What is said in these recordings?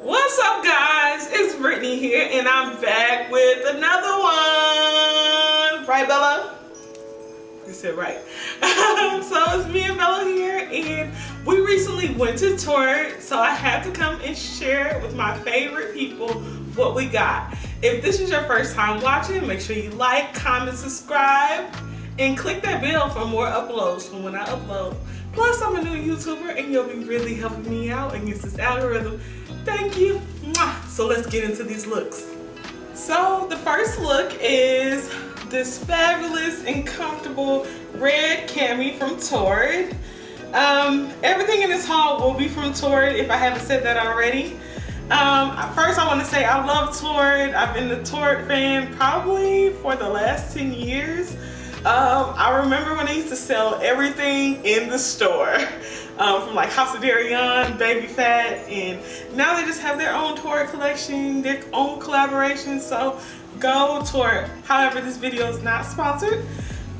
What's up, guys? It's Brittany here, and I'm back with another one. Right, Bella? You said right. So it's me and Bella here, and we recently went to Torrid, so I had to come and share with my favorite people what we got. If this is your first time watching, make sure you like, comment, subscribe, and click that bell for more uploads from when I upload. Plus, I'm a new YouTuber, and you'll be really helping me out against this algorithm. Thank you. Mwah. So let's get into these looks. So the first look is this fabulous and comfortable red cami from Torrid. Everything in this haul will be from Torrid if I haven't said that already. First I want to say I love Torrid. I've been a Torrid fan probably for the last 10 years. I remember when they used to sell everything in the store, from like Brittanyriann, Baby Fat, and now they just have their own Torrid collection, their own collaboration, so go Torrid. However, this video is not sponsored,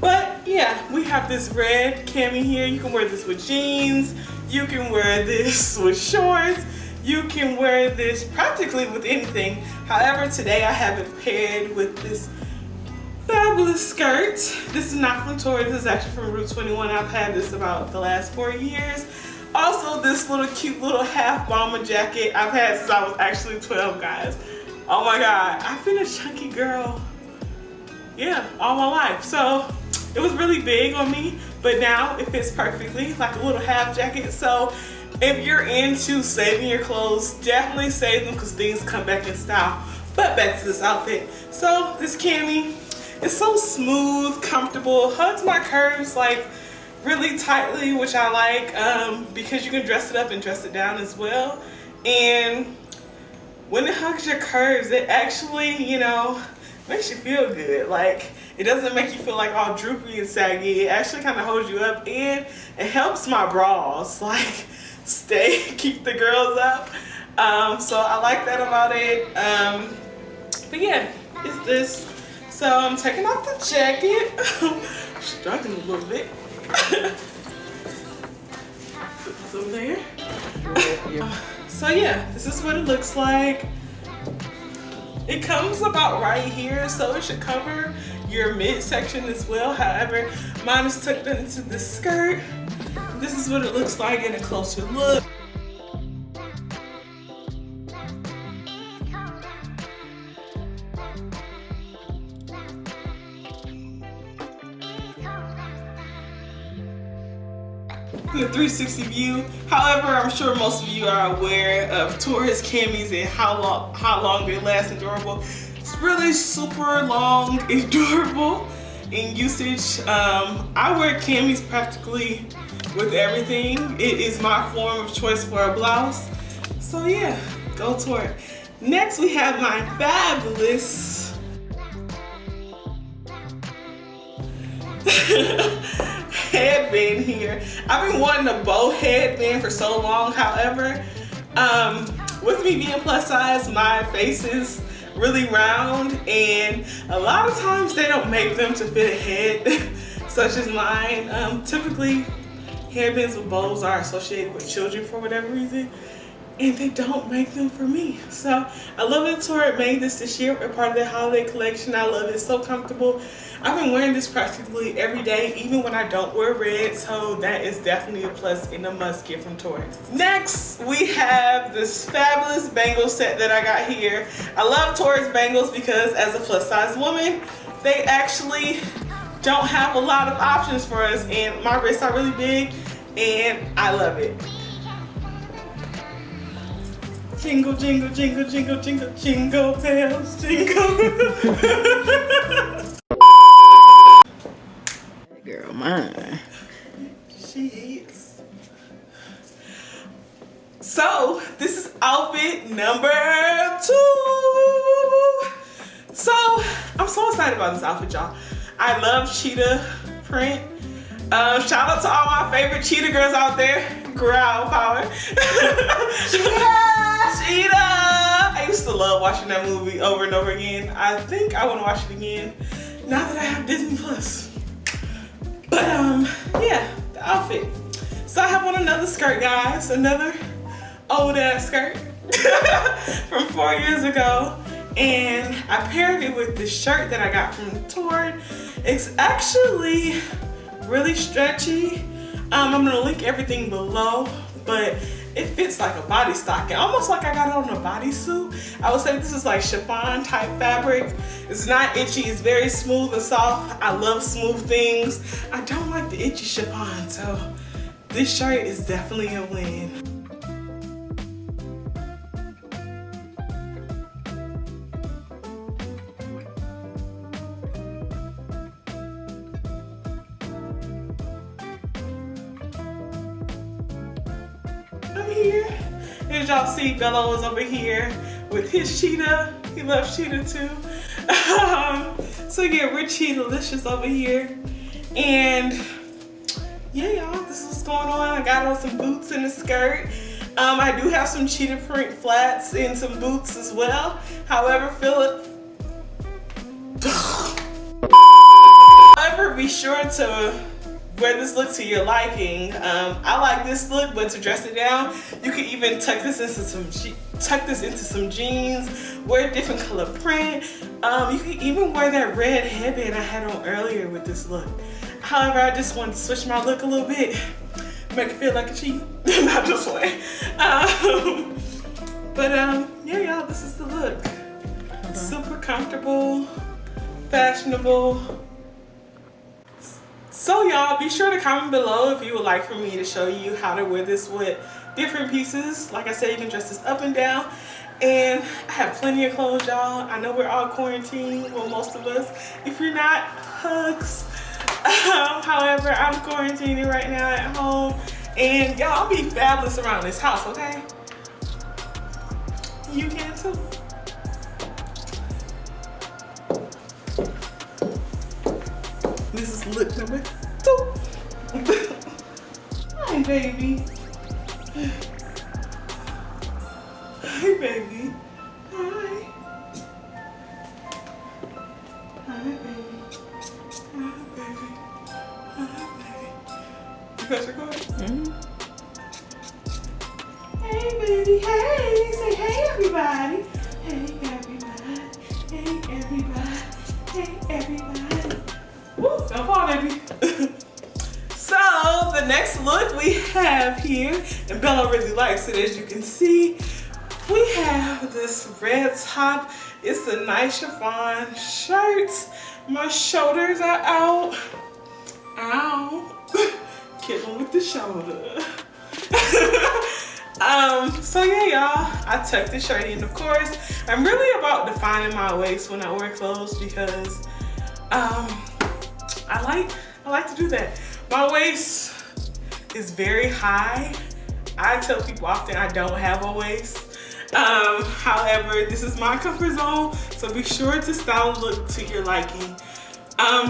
but yeah, we have this red cami here. You can wear this with jeans, you can wear this with shorts, you can wear this practically with anything. However, today I have it paired with this fabulous skirt. This is not from Torrid, this is actually from Route 21. I've had this about the last 4 years. Also, this little cute little half bomber jacket I've had since I was actually 12, guys. Oh my god, I've been a chunky girl, yeah, all my life. So it was really big on me, but now it fits perfectly, like a little half jacket. So if you're into saving your clothes, definitely save them because things come back in style. But back to this outfit. So this cami, it's so smooth, comfortable, hugs my curves like really tightly, which I like, because you can dress it up and dress it down as well. And when it hugs your curves, it actually, you know, makes you feel good. Like, it doesn't make you feel like all droopy and saggy. It actually kind of holds you up, and it helps my bras like keep the girls up. So I like that about it. But yeah, it's this. So I'm taking off the jacket. I'm struggling a little bit. Put this over there. So yeah, this is what it looks like. It comes about right here, so it should cover your midsection as well. However, mine is tucked into the skirt. This is what it looks like in a closer look. The 360 view. However, I'm sure most of you are aware of Torrid's camis and how long they last and durable. It's really super long and durable in usage. I wear camis practically with everything. It is my form of choice for a blouse. So yeah, go Torrid. Next we have my fabulous headband here. I've been wanting a bow headband for so long. However, with me being plus size, my face is really round, and a lot of times they don't make them to fit a head such as mine. Typically headbands with bows are associated with children for whatever reason, and they don't make them for me. So I love that Torrid made this year, a part of their holiday collection. I love it, it's so comfortable. I've been wearing this practically every day, even when I don't wear red, so that is definitely a plus and a must get from Torrid. Next, we have this fabulous bangle set that I got here. I love Torrid's bangles because as a plus size woman, they actually don't have a lot of options for us, and my wrists are really big, and I love it. Jingle, jingle, jingle, jingle, jingle, jingle bells, jingle. Girl, mine. She is. So, this is outfit number 2. So, I'm so excited about this outfit, y'all. I love cheetah print. Shout out to all my favorite cheetah girls out there. Growl power. Cheetah! I used to love watching that movie over and over again. I think I want to watch it again now that I have Disney Plus. But yeah, the outfit. So I have on another skirt, guys. Another old ass skirt. from 4 years ago. And I paired it with this shirt that I got from Torrid. It's actually really stretchy. I'm gonna link everything below, but it fits like a body stocking, almost like I got it on a bodysuit. I would say this is like chiffon type fabric. It's not itchy, it's very smooth and soft. I love smooth things. I don't like the itchy chiffon, so this shirt is definitely a win. Here, as y'all see, Bello is over here with his cheetah. He loves cheetah too. So yeah, we're cheetah-licious over here. And yeah, y'all, this is what's going on. I got on some boots and a skirt. I do have some cheetah print flats and some boots as well. However, be sure to wear this look to your liking. I like this look, but to dress it down, you can even tuck this into some jeans, wear a different color print. You can even wear that red headband I had on earlier with this look. However, I just wanted to switch my look a little bit, make it feel like a cheat. Not just playing. Yeah, y'all, this is the look. Super comfortable, fashionable. So y'all, be sure to comment below if you would like for me to show you how to wear this with different pieces. Like I said, you can dress this up and down. And I have plenty of clothes, y'all. I know we're all quarantined, well, most of us. If you're not, hugs. However, I'm quarantining right now at home. And y'all, I'll be fabulous around this house, okay? You can too. This is look number 2. Hi, baby. Hi, baby. Hi. Hi, baby. Hi, baby. Hi, baby. You got your card? Mm-hmm. Hey, baby. Hey. Say hey, everybody. Hey, everybody. Hey, everybody. Hey, everybody. Woo, don't fall, baby. So the next look we have here, and Bella really likes it, as you can see, we have this red top. It's a nice chiffon shirt. My shoulders are out. Ow. Killing with the shoulder. So yeah, y'all, I tucked the shirt in, of course. I'm really about defining my waist when I wear clothes because I like to do that. My waist is very high. I tell people often I don't have a waist. However, this is my comfort zone, so be sure to style the look to your liking.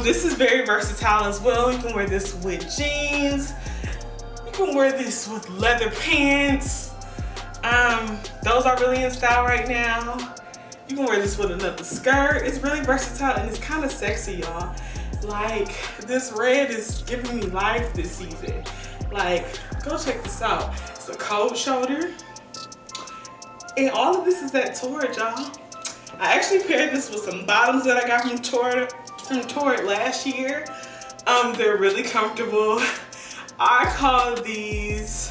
This is very versatile as well. You can wear this with jeans. You can wear this with leather pants. Those are really in style right now. You can wear this with another skirt. It's really versatile and it's kind of sexy, y'all. Like, this red is giving me life this season. Like, go check this out. It's a cold shoulder. And all of this is at Torrid, y'all. I actually paired this with some bottoms that I got from Torrid last year. They're really comfortable. I call these,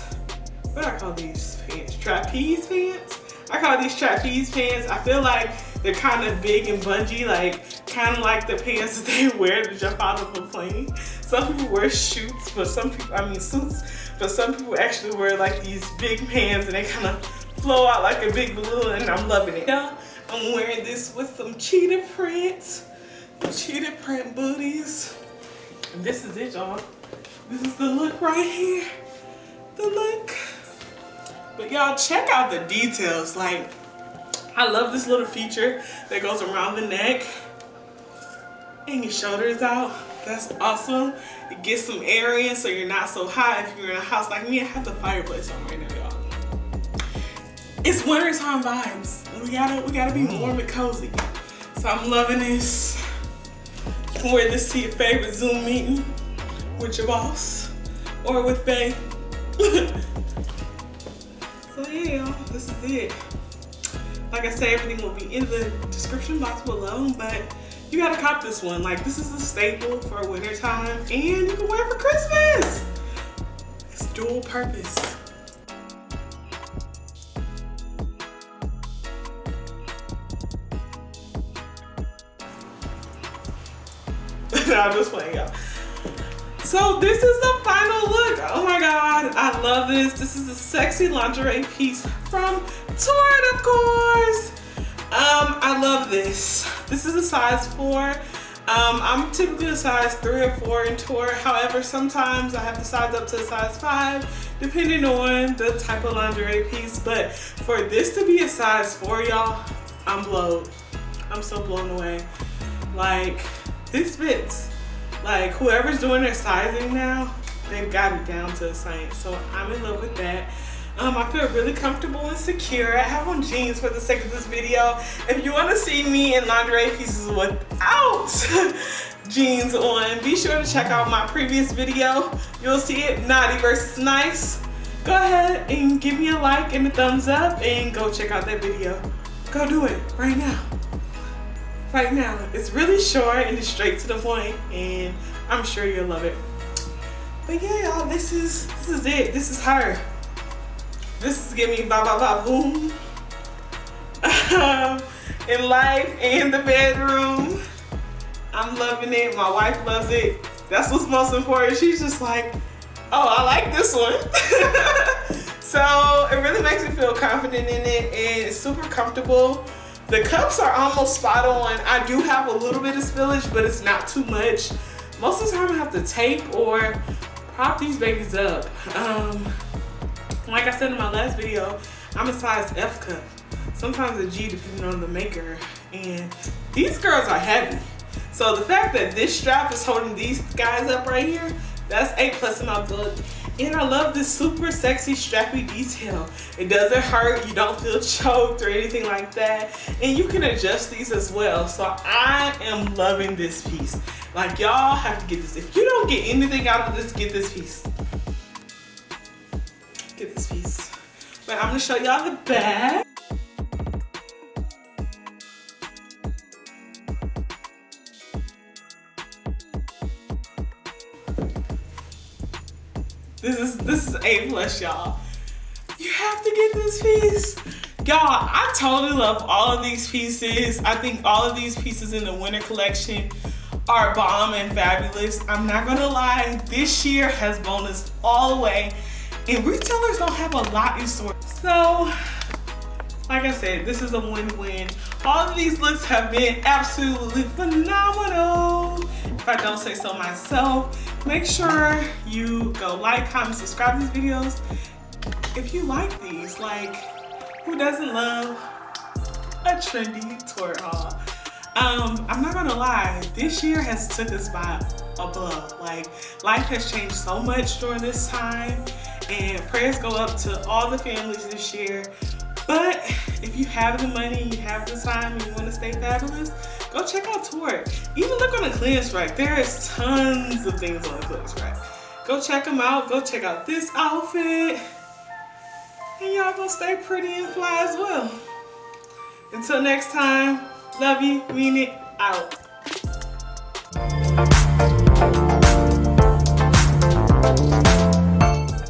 what do I call these pants? Trapeze pants? I call these trapeze pants. I feel like they're kind of big and bungee, like kind of like the pants that they wear to jump out of a plane. Some people wear suits, but some people actually wear like these big pants and they kind of flow out like a big balloon, and I'm loving it. Yeah, I'm wearing this with some cheetah print booties. And this is it, y'all. This is the look right here. The look. But y'all, check out the details. Like, I love this little feature that goes around the neck and your shoulders out. That's awesome. It gets some air in so you're not so hot. If you're in a house like me, I have the fireplace on right now, y'all. It's wintertime vibes. We gotta be warm and cozy. So I'm loving this. You can wear this to your favorite Zoom meeting with your boss or with bae. So yeah, yeah, y'all, this is it. Like I said, everything will be in the description box below, but you gotta cop this one. Like, this is a staple for winter time, and you can wear it for Christmas. It's dual purpose. I'm just playing, y'all. So this is the final look. Oh my God, I love this. This is a sexy lingerie piece from Torrid, of course. I love this. This is a size 4. I'm typically a size 3 or 4 in Torrid. However, sometimes I have to size up to a size 5, depending on the type of lingerie piece. But for this to be a size 4, y'all, I'm blown. I'm so blown away. Like, this fits. Like, whoever's doing their sizing now, they've got it down to a science. So I'm in love with that. I feel really comfortable and secure. I have on jeans for the sake of this video. If you want to see me in lingerie pieces without jeans on, be sure to check out my previous video. You'll see it, naughty versus nice. Go ahead and give me a like and a thumbs up and go check out that video. Go do it right now. Right now. It's really short and it's straight to the point, and I'm sure you'll love it. But yeah, y'all, this is it. This is her. This is giving me ba ba ba boom. In life and the bedroom. I'm loving it. My wife loves it. That's what's most important. She's just like, oh, I like this one. So it really makes me feel confident in it, and it's super comfortable. The cups are almost spot on. I do have a little bit of spillage, but it's not too much. Most of the time I have to tape or prop these babies up. Like I said in my last video, I'm a size F cup. Sometimes a G depending on the maker. And these girls are heavy. So the fact that this strap is holding these guys up right here, that's A+ in my book. And I love this super sexy strappy detail. It doesn't hurt, you don't feel choked or anything like that. And you can adjust these as well. So I am loving this piece. Like, y'all have to get this. If you don't get anything out of this, get this piece. Get this piece. But I'm gonna show y'all the back. This is A+, y'all. You have to get this piece. Y'all, I totally love all of these pieces. I think all of these pieces in the winter collection are bomb and fabulous. I'm not gonna lie, this year has bonused all the way, and retailers don't have a lot in store. So, like I said, this is a win-win. All of these looks have been absolutely phenomenal, if I don't say so myself. Make sure you go like, comment, subscribe to these videos. If you like these, like, who doesn't love a trendy Torrid haul? I'm not gonna lie, this year has took us by a blow. Like, life has changed so much during this time, and prayers go up to all the families this year. But if you have the money, you have the time, and you want to stay fabulous, go check out Torrid. Even look on the clearance rack. There is tons of things on the clearance rack. Go check them out. Go check out this outfit. And y'all go stay pretty and fly as well. Until next time, love you, mean it, out.